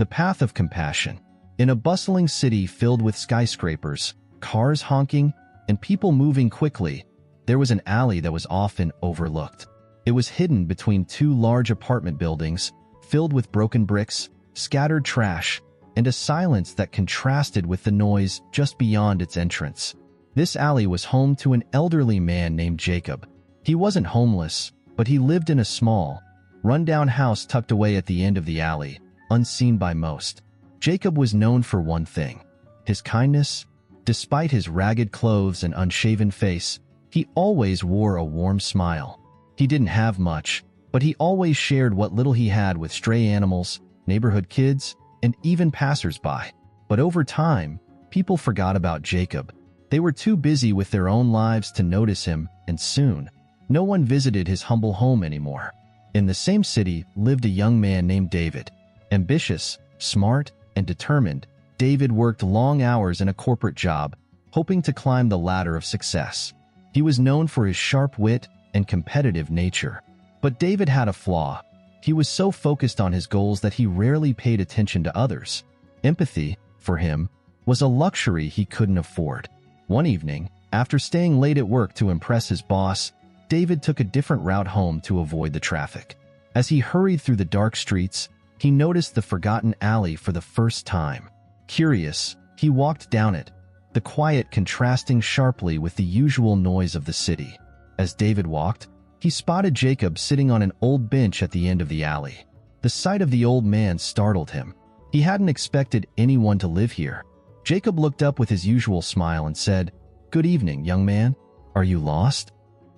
The path of compassion. In a bustling city filled with skyscrapers, cars honking, and people moving quickly, there was an alley that was often overlooked. It was hidden between two large apartment buildings, filled with broken bricks, scattered trash, and a silence that contrasted with the noise just beyond its entrance. This alley was home to an elderly man named Jacob. He wasn't homeless, but he lived in a small, run-down house tucked away at the end of the alley, unseen by most. Jacob was known for one thing: his kindness. Despite his ragged clothes and unshaven face, he always wore a warm smile. He didn't have much, but he always shared what little he had with stray animals, neighborhood kids, and even passers-by. But over time, people forgot about Jacob. They were too busy with their own lives to notice him, and soon, no one visited his humble home anymore. In the same city lived a young man named David. Ambitious, smart, and determined, David worked long hours in a corporate job, hoping to climb the ladder of success. He was known for his sharp wit and competitive nature. But David had a flaw. He was so focused on his goals that he rarely paid attention to others. Empathy, for him, was a luxury he couldn't afford. One evening, after staying late at work to impress his boss, David took a different route home to avoid the traffic. As he hurried through the dark streets, he noticed the forgotten alley for the first time. Curious, he walked down it, the quiet contrasting sharply with the usual noise of the city. As David walked, he spotted Jacob sitting on an old bench at the end of the alley. The sight of the old man startled him. He hadn't expected anyone to live here. Jacob looked up with his usual smile and said, "Good evening, young man. Are you lost?"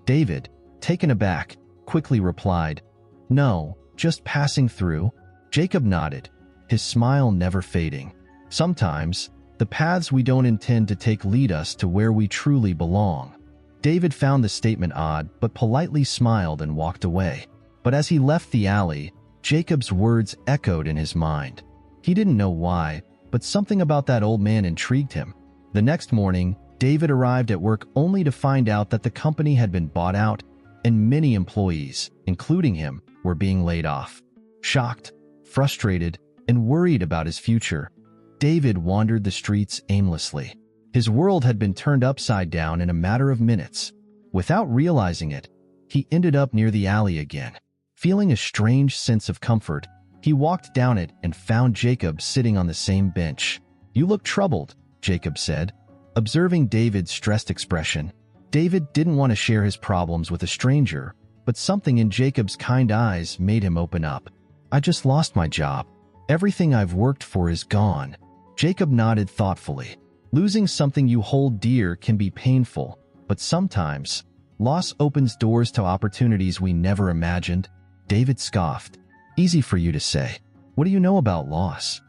David, taken aback, quickly replied, "No, just passing through." Jacob nodded, his smile never fading. Sometimes, the paths we don't intend to take lead us to where we truly belong. David found the statement odd, but politely smiled and walked away. But as he left the alley, Jacob's words echoed in his mind. He didn't know why, but something about that old man intrigued him. The next morning, David arrived at work only to find out that the company had been bought out and many employees, including him, were being laid off. Shocked, frustrated, and worried about his future, David wandered the streets aimlessly. His world had been turned upside down in a matter of minutes. Without realizing it, he ended up near the alley again. Feeling a strange sense of comfort, he walked down it and found Jacob sitting on the same bench. "You look troubled," Jacob said. Observing David's stressed expression, David didn't want to share his problems with a stranger, but something in Jacob's kind eyes made him open up. "I just lost my job. Everything I've worked for is gone." Jacob nodded thoughtfully. Losing something you hold dear can be painful, but sometimes, loss opens doors to opportunities we never imagined. David scoffed. "Easy for you to say. What do you know about loss?"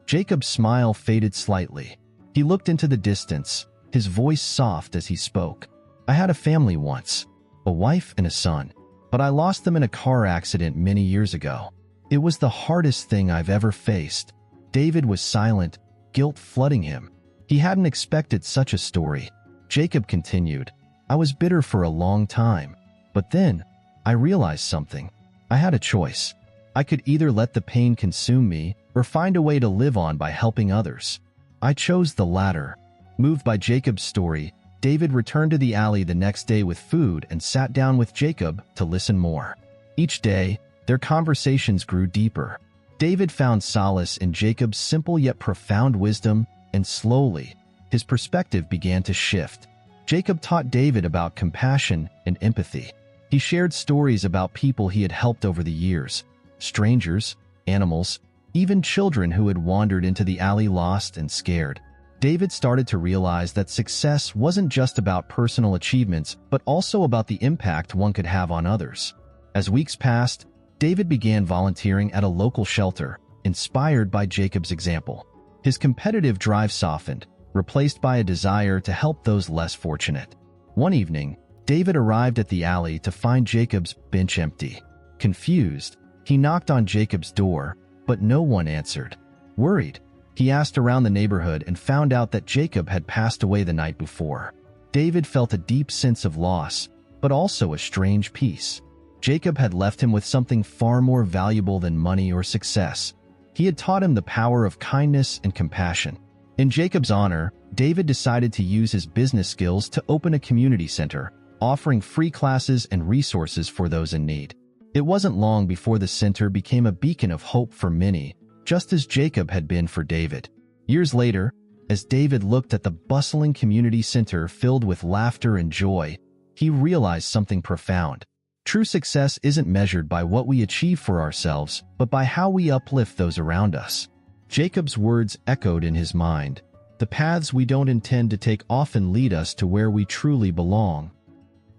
Jacob's smile faded slightly. He looked into the distance, his voice soft as he spoke. "I had a family once, a wife and a son, but I lost them in a car accident many years ago. It was the hardest thing I've ever faced." David was silent, guilt flooding him. He hadn't expected such a story. Jacob continued, "I was bitter for a long time, but then I realized something. I had a choice. I could either let the pain consume me or find a way to live on by helping others. I chose the latter." Moved by Jacob's story, David returned to the alley the next day with food and sat down with Jacob to listen more. Each day, their conversations grew deeper. David found solace in Jacob's simple yet profound wisdom, and slowly, his perspective began to shift. Jacob taught David about compassion and empathy. He shared stories about people he had helped over the years, strangers, animals, even children who had wandered into the alley lost and scared. David started to realize that success wasn't just about personal achievements, but also about the impact one could have on others. As weeks passed, David began volunteering at a local shelter, inspired by Jacob's example. His competitive drive softened, replaced by a desire to help those less fortunate. One evening, David arrived at the alley to find Jacob's bench empty. Confused, he knocked on Jacob's door, but no one answered. Worried, he asked around the neighborhood and found out that Jacob had passed away the night before. David felt a deep sense of loss, but also a strange peace. Jacob had left him with something far more valuable than money or success: He had taught him the power of kindness and compassion. In Jacob's honor, David decided to use his business skills to open a community center, offering free classes and resources for those in need. It wasn't long before the center became a beacon of hope for many, just as Jacob had been for David. Years later, as David looked at the bustling community center filled with laughter and joy, he realized something profound. True success isn't measured by what we achieve for ourselves, but by how we uplift those around us. Jacob's words echoed in his mind. The paths we don't intend to take often lead us to where we truly belong.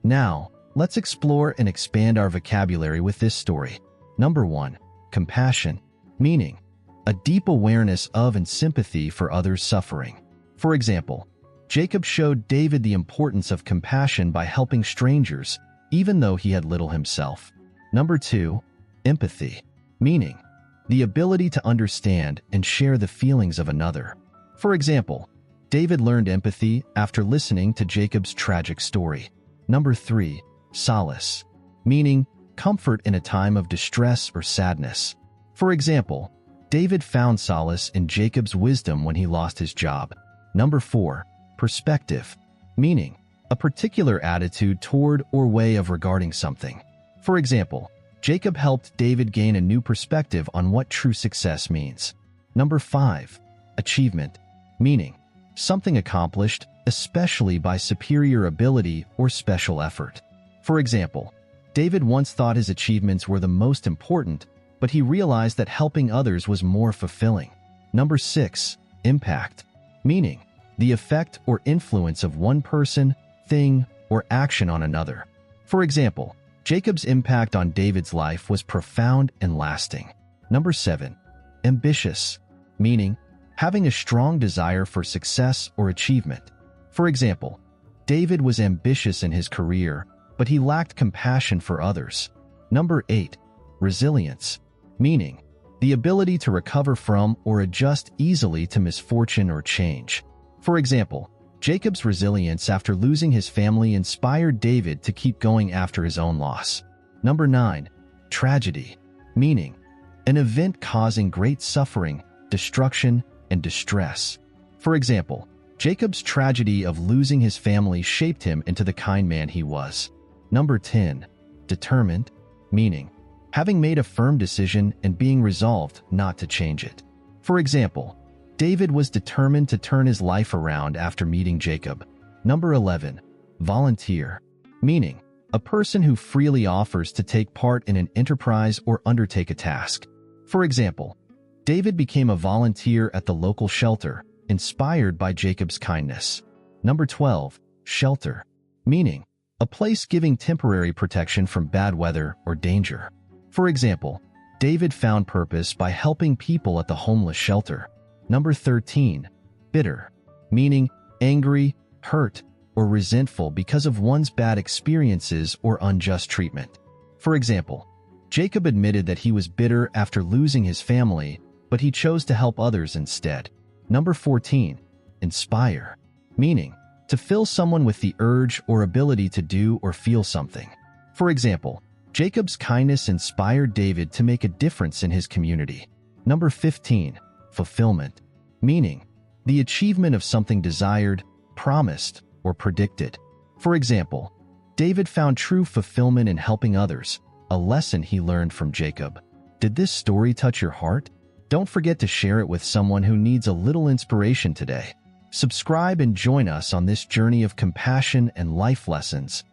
Now, let's explore and expand our vocabulary with this story. Number 1. Compassion. Meaning, a deep awareness of and sympathy for others' suffering. For example, Jacob showed David the importance of compassion by helping strangers, even though he had little himself. Number 2. Empathy. Meaning, the ability to understand and share the feelings of another. For example, David learned empathy after listening to Jacob's tragic story. Number 3. Solace. Meaning, comfort in a time of distress or sadness. For example, David found solace in Jacob's wisdom when he lost his job. Number 4. Perspective. Meaning, a particular attitude toward or way of regarding something. For example, Jacob helped David gain a new perspective on what true success means. Number 5. Achievement. Meaning, something accomplished, especially by superior ability or special effort. For example, David once thought his achievements were the most important, but he realized that helping others was more fulfilling. Number 6. Impact. Meaning, the effect or influence of one person, thing, or action on another. For example, Jacob's impact on David's life was profound and lasting. Number 7. Ambitious. Meaning, having a strong desire for success or achievement. For example, David was ambitious in his career, but he lacked compassion for others. Number 8. Resilience. Meaning, the ability to recover from or adjust easily to misfortune or change. For example, Jacob's resilience after losing his family inspired David to keep going after his own loss. Number 9. Tragedy. Meaning, an event causing great suffering, destruction, and distress. For example, Jacob's tragedy of losing his family shaped him into the kind man he was. Number 10. Determined. Meaning, having made a firm decision and being resolved not to change it. For example, David was determined to turn his life around after meeting Jacob. Number 11. Volunteer. Meaning, a person who freely offers to take part in an enterprise or undertake a task. For example, David became a volunteer at the local shelter, inspired by Jacob's kindness. Number 12. Shelter. Meaning, a place giving temporary protection from bad weather or danger. For example, David found purpose by helping people at the homeless shelter. Number 13. Bitter. Meaning, angry, hurt, or resentful because of one's bad experiences or unjust treatment. For example, Jacob admitted that he was bitter after losing his family, but he chose to help others instead. Number 14. Inspire. Meaning, to fill someone with the urge or ability to do or feel something. For example, Jacob's kindness inspired David to make a difference in his community. Number 15. Fulfillment. Meaning, the achievement of something desired, promised, or predicted. For example, David found true fulfillment in helping others, a lesson he learned from Jacob. Did this story touch your heart? Don't forget to share it with someone who needs a little inspiration today. Subscribe and join us on this journey of compassion and life lessons.